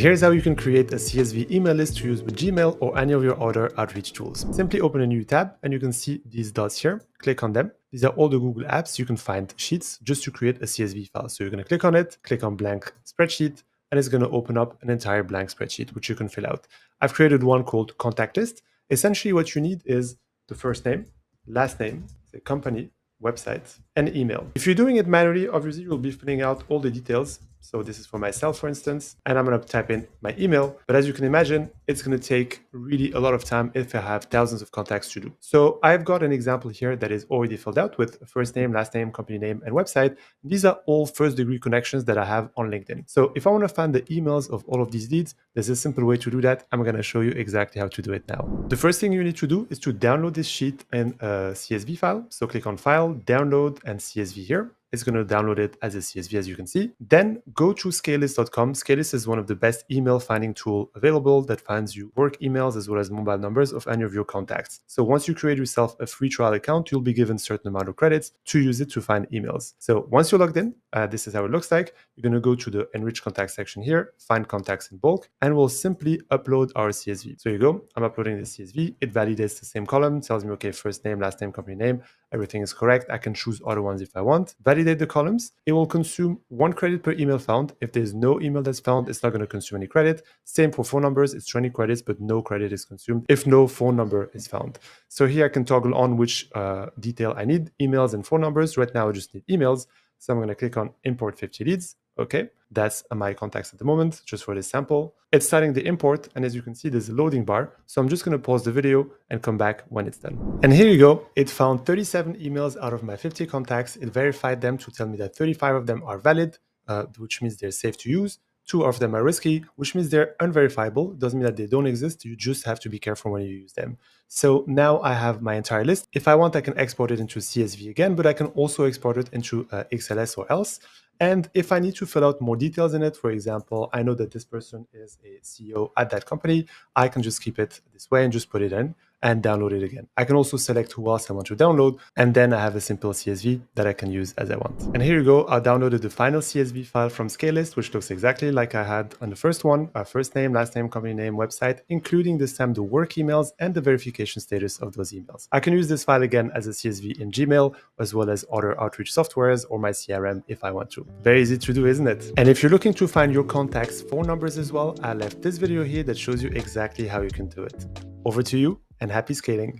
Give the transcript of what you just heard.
Here's how you can create a CSV email list to use with Gmail or any of your other outreach tools. Simply open a new tab and you can see these dots here. Click on them. These are all the Google apps. You can find sheets just to create a CSV file. So you're going to click on it, click on blank spreadsheet, and it's going to open up an entire blank spreadsheet, which you can fill out. I've created one called contact list. Essentially what you need is the first name, last name, the company, website, and email. If you're doing it manually, obviously you'll be filling out all the details. So this is for myself, for instance, and I'm going to type in my email. But as you can imagine, it's going to take really a lot of time if I have thousands of contacts to do. So I've got an example here that is already filled out with first name, last name, company name, and website. These are all first degree connections that I have on LinkedIn. So if I want to find the emails of all of these leads, there's a simple way to do that. I'm going to show you exactly how to do it now. The first thing you need to do is to download this sheet in a CSV file. So click on File, Download, and CSV here. It's going to download it as a CSV, as you can see. Then go to scalelist.com. Scalelist is one of the best email finding tool available that finds you work emails as well as mobile numbers of any of your contacts. So once you create yourself a free trial account, you'll be given a certain amount of credits to use it to find emails. So once you're logged in, this is how it looks like. You're going to go to the Enrich contact section here, find contacts in bulk, and we'll simply upload our CSV. So you go, I'm uploading the CSV. It validates the same column, tells me, okay, first name, last name, company name, everything is correct. I can choose other ones if I want. Validate the columns. It will consume 1 credit per email found. If there's no email that's found, it's not going to consume any credit. Same for phone numbers. It's 20 credits, but no credit is consumed if no phone number is found. So here I can toggle on which detail I need, emails and phone numbers. Right now I just need emails. So I'm going to click on import 50 leads. Okay, that's my contacts at the moment, just for this sample. It's starting the import, and as you can see, there's a loading bar. So I'm just going to pause the video and come back when it's done. And here you go. It found 37 emails out of my 50 contacts. It verified them to tell me that 35 of them are valid, which means they're safe to use. 2 of them are risky, which means they're unverifiable. Doesn't mean that they don't exist. You just have to be careful when you use them. So now I have my entire list. If I want, I can export it into CSV again, but I can also export it into XLS or else. And if I need to fill out more details in it, for example, I know that this person is a CEO at that company, I can just keep it this way and just put it in and download it again. I can also select who else I want to download, and then I have a simple CSV that I can use as I want. And here you go, I downloaded the final CSV file from Scalelist, which looks exactly like I had on the first one, first name, last name, company name, website, including this time the work emails and the verification status of those emails. I can use this file again as a CSV in Gmail, as well as other outreach softwares or my CRM if I want to. Very easy to do, isn't it? And if you're looking to find your contacts' phone numbers as well, I left this video here that shows you exactly how you can do it. Over to you, and happy scaling.